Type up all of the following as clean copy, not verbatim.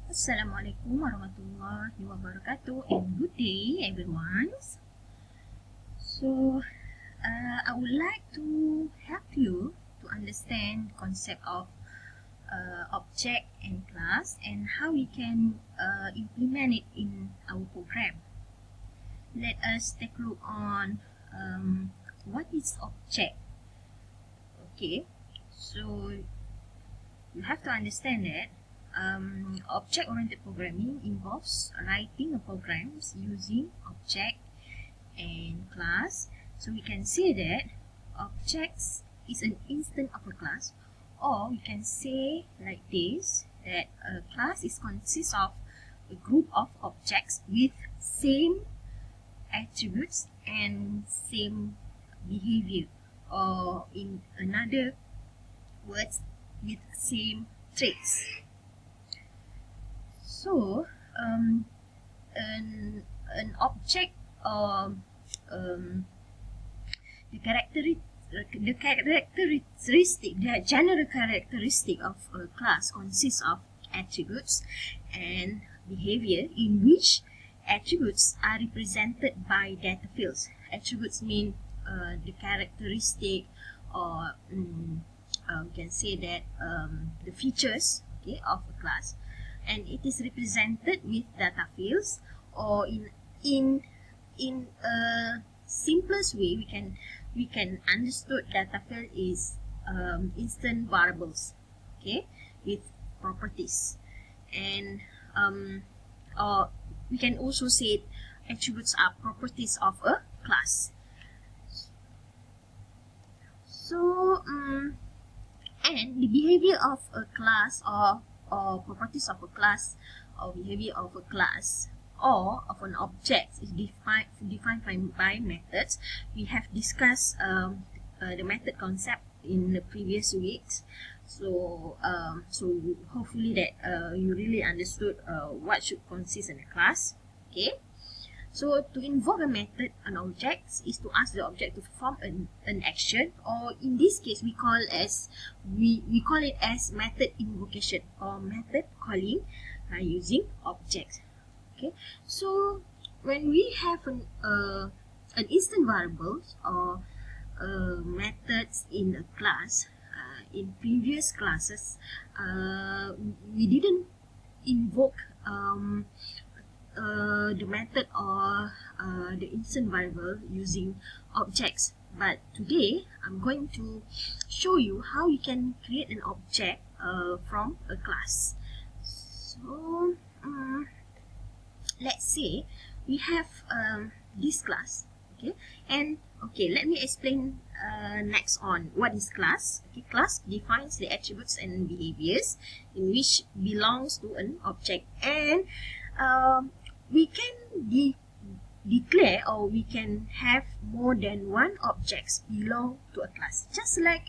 Assalamualaikum warahmatullahi wabarakatuh and good day everyone. So I would like to help you to understand the concept of object and class and how we can implement it in our program. Let us take a look on what is object. Okay, so you have to understand that object-oriented programming involves writing a programs using object and class. So we can say that objects is an instance of a class, or we can say like this, that a class consists of a group of objects with same attributes and same behavior, or in another words, with same traits. So, an object or the general characteristic of a class consists of attributes and behavior, in which attributes are represented by data fields. Attributes mean the characteristic, or we can say that the features, okay, of a class, and it is represented with data fields, or in a simplest way we can understood data field is instant variables, okay, with properties, and or we can also say attributes are properties of a class. So and the behavior of a class, or properties of a class, or behavior of a class or of an object is defined by methods. We have discussed the method concept in the previous weeks. So hopefully that you really understood what should consist in a class. Okay. So to invoke a method on objects is to ask the object to perform an action, or in this case we call it as method invocation or method calling using objects. Okay, so when we have an instant variables or methods in a class, in previous classes we didn't invoke the method or the instant variable using objects, but today I'm going to show you how you can create an object from a class. So let's say we have this class, okay, and okay, let me explain next on what is class. Okay, class defines the attributes and behaviors in which belongs to an object, and we can declare, or we can have more than one objects belong to a class, just like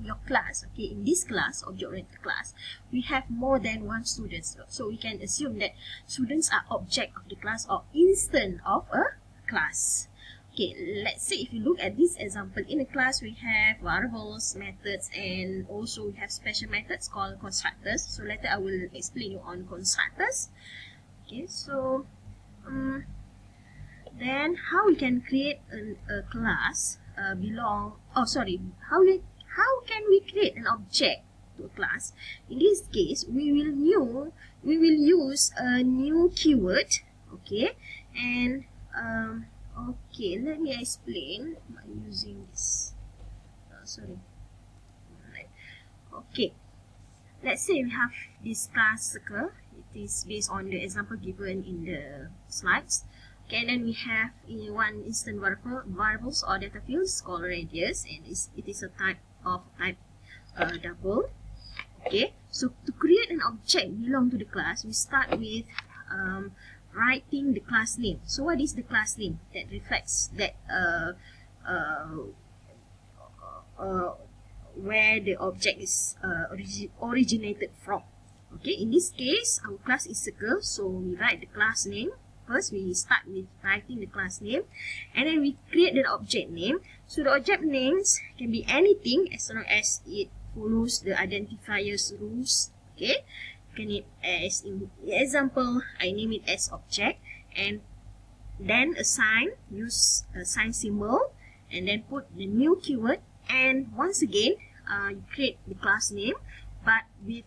your class. Okay, in this class, object-oriented class, we have more than one students, so we can assume that students are object of the class or instance of a class. Okay, let's say if you look at this example, in a class we have variables, methods, and also we have special methods called constructors. So later I will explain you on constructors. Okay, so then how we can create a class how can we create an object to a class? In this case, we will use a new keyword. Okay, and okay, let me explain by using this. Okay, let's say we have this class circle. It is based on the example given in the slides. Okay, and then we have one instant variables or data fields called radius, and it is a type double. Okay, so to create an object belong to the class, we start with writing the class name. So what is the class name? That reflects that where the object is originated from. Okay, in this case our class is circle, so we write the class name. First we start with writing the class name, and then we create the object name. So the object names can be anything as long as it follows the identifiers rules. Okay, can it as in example, I name it as object, and then use a sign symbol, and then put the new keyword, and once again you create the class name but with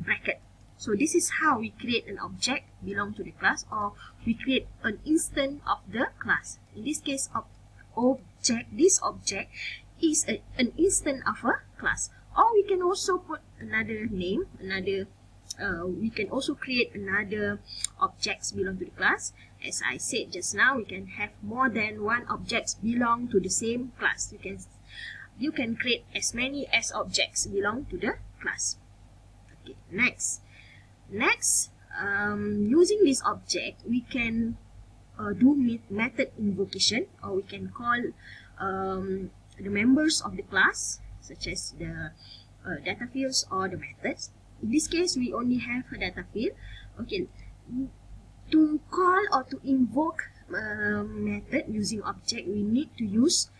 bracket. So this is how we create an object belong to the class, or we create an instance of the class. In this case of object, this object is an instance of a class. Or we can also put another name, we can also create another objects belong to the class. As I said just now, we can have more than one objects belong to the same class. You can create as many as objects belong to the class. Okay, next, using this object, we can do method invocation, or we can call the members of the class, such as the data fields or the methods. In this case, we only have a data field. Okay, to call or to invoke method using object, we need to use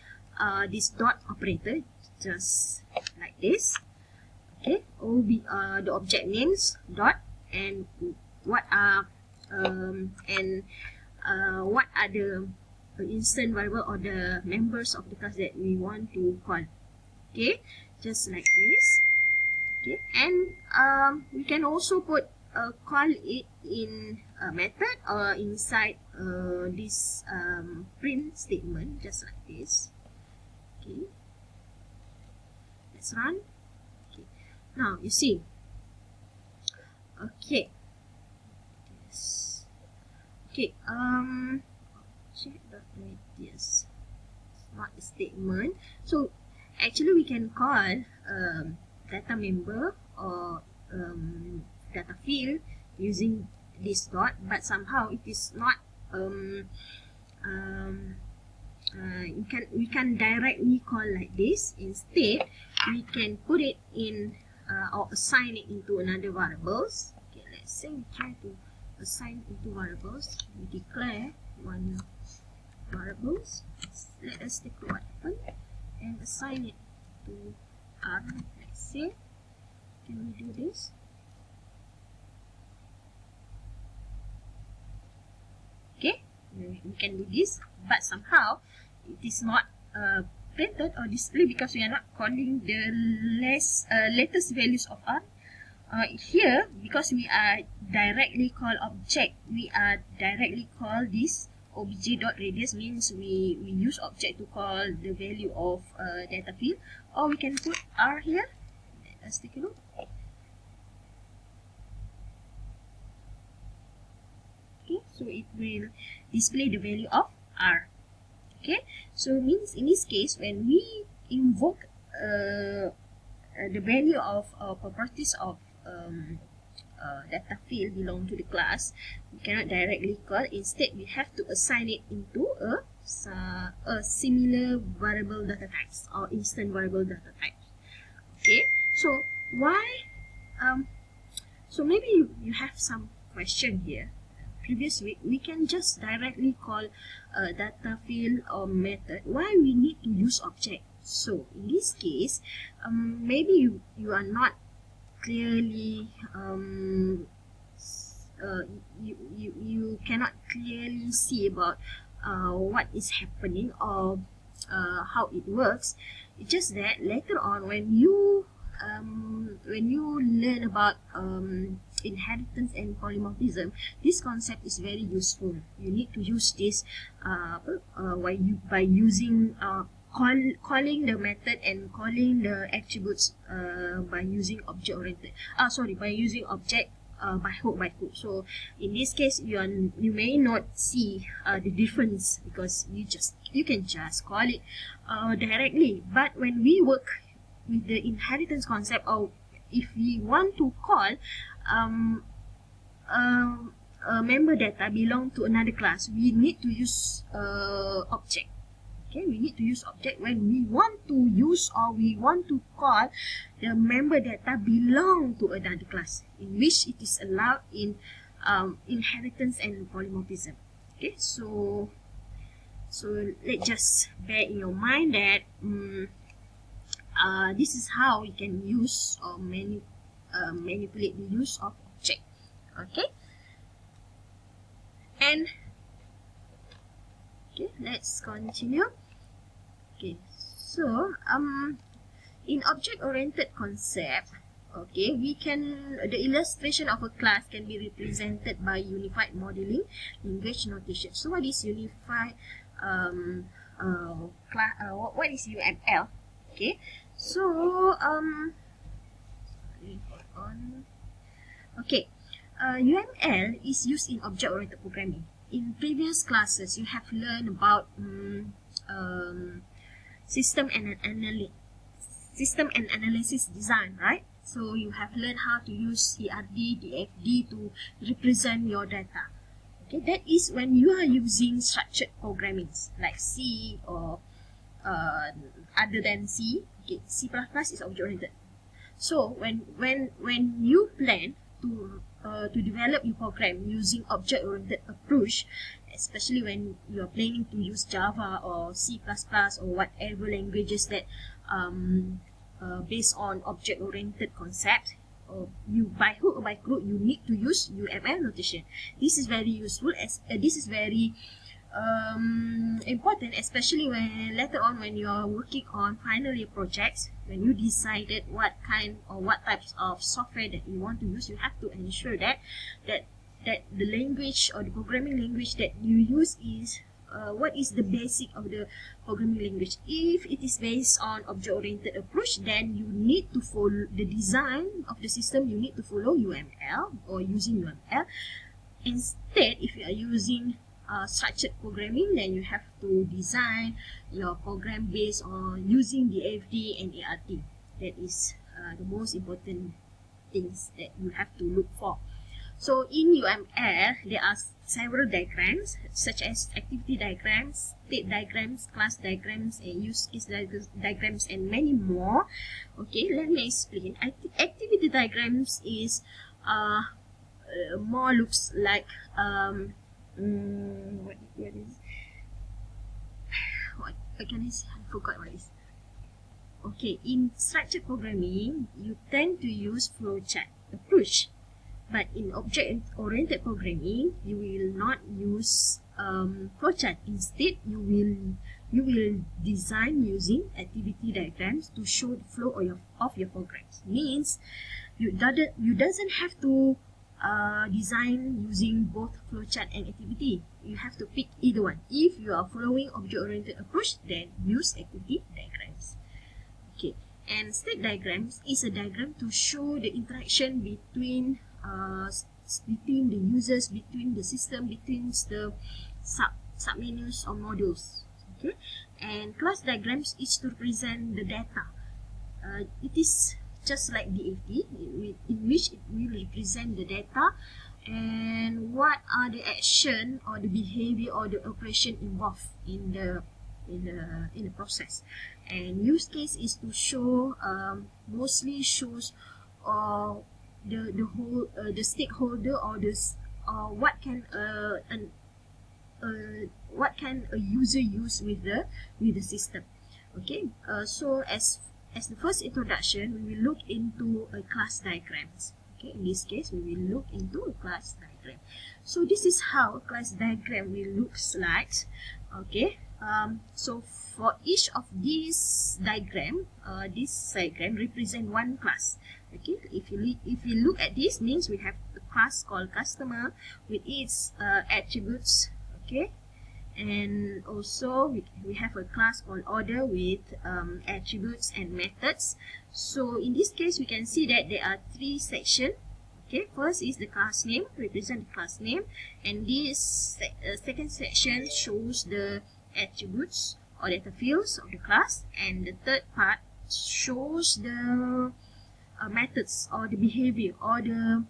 this dot operator, just like this. Okay, the object names dot, and what are the instant variable or the members of the class that we want to call. Okay, just like this. Okay, and we can also call it in a method or inside this print statement, just like this. Okay, let's run. Okay, now you see. Okay, yes. Okay, object.radius, not a statement. So actually we can call data member or data field using this dot, but somehow it is not we can directly call like this. Instead, we can put it in or assign it into another variables. Okay, let's say we try to assign into variables. We declare one variables. Let us take what happened and assign it to R. Let's say, can we do this? Okay, we can do this, but somehow it is not printed or displayed because we are not calling the latest values of R. Here, because we are directly call object, we are directly call this obj.radius, means we use object to call the value of data field, or we can put R here. Let's take a look. Okay, so it will display the value of R. Okay, so means in this case, when we invoke the value of properties of data field belong to the class, we cannot directly call. Instead, we have to assign it into a similar variable data types or instant variable data types. Okay, so why? So maybe you have some question here. Previous week, we can just directly call a data field or method. Why we need to use object? So in this case, maybe you are not clearly you cannot clearly see about what is happening or how it works. It's just that later on, when you learn about inheritance and polymorphism, this concept is very useful. You need to use this by using calling the method and calling the attributes by using object-oriented. By using object by hook. So in this case, you may not see the difference because you can just call it directly. But when we work with the inheritance concept, or if we want to call member data belong to another class, we need to use object. Okay, we need to use object when we want to use or we want to call the member data belong to another class, in which it is allowed in inheritance and polymorphism. Okay, so let's just bear in your mind that this is how we can use or manipulate the use of object. Okay, and okay, let's continue. Okay, so in object-oriented concept, okay, we can, the illustration of a class can be represented by unified modeling language notation. So what is unified what is UML? Okay, so hold on. Okay, UML is used in object-oriented programming. In previous classes, you have learned about system and analysis design, right? So you have learned how to use CRD, DFD to represent your data. Okay, that is when you are using structured programming like C or other than C. Okay, C++ is object-oriented. So when you plan to develop your program using object-oriented approach, especially when you are planning to use Java or C++ or whatever languages that based on object-oriented concept, or you by hook or by crook you need to use UML notation. This is very useful, as this is very important, especially when later on when you are working on final year projects. When you decided what kind or what types of software that you want to use, you have to ensure that the language or the programming language that you use is what is the basic of the programming language. If it is based on object-oriented approach, then you need to follow the design of the system. You need to follow UML or using UML. Instead, if you are using structured programming, then you have to design your program based on using the FD and ART. That is the most important things that you have to look for. So in UML, there are several diagrams such as activity diagrams, state diagrams, class diagrams, and use case diagrams, and many more. Okay, let me explain. Activity diagrams is more looks like what can I say? I forgot what it is. Okay, in structured programming, you tend to use flowchart approach, but in object-oriented programming, you will not use flowchart. Instead, you will design using activity diagrams to show the flow of your programs. Means you doesn't have to design using both flowchart and activity. You have to pick either one. If you are following object-oriented approach, then use activity diagrams. Okay, and state diagrams is a diagram to show the interaction between the users, between the system, between the submenus or modules. Okay, and class diagrams is to represent the data. It is just like DFD, in which it will represent the data and what are the action or the behavior or the operation involved in the process. And use case is to show mostly shows the whole the stakeholder or what can a user use with the system. Okay, so as the first introduction, we will look into a class diagrams. Okay, in this case, we will look into a class diagram. So this is how a class diagram will looks like. Okay, so for each of these diagram, this diagram represent one class. Okay, if you look at this, means we have a class called customer with its attributes. Okay, and also we have a class called order with attributes and methods. So in this case, we can see that there are three sections. Okay, first is the class name, represent the class name, and this second section shows the attributes or data fields of the class, and the third part shows the methods or the behavior or the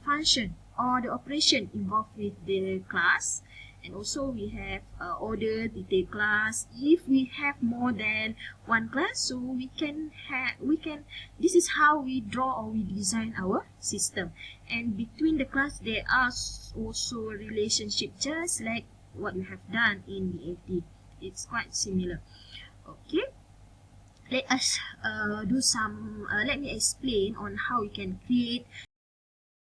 function or the operation involved with the class. And also we have order, detail class. If we have more than one class, so we can this is how we draw or we design our system. And between the class, there are also a relationship, just like what we have done in the FD. It's quite similar. Okay, let us do some let me explain on how we can create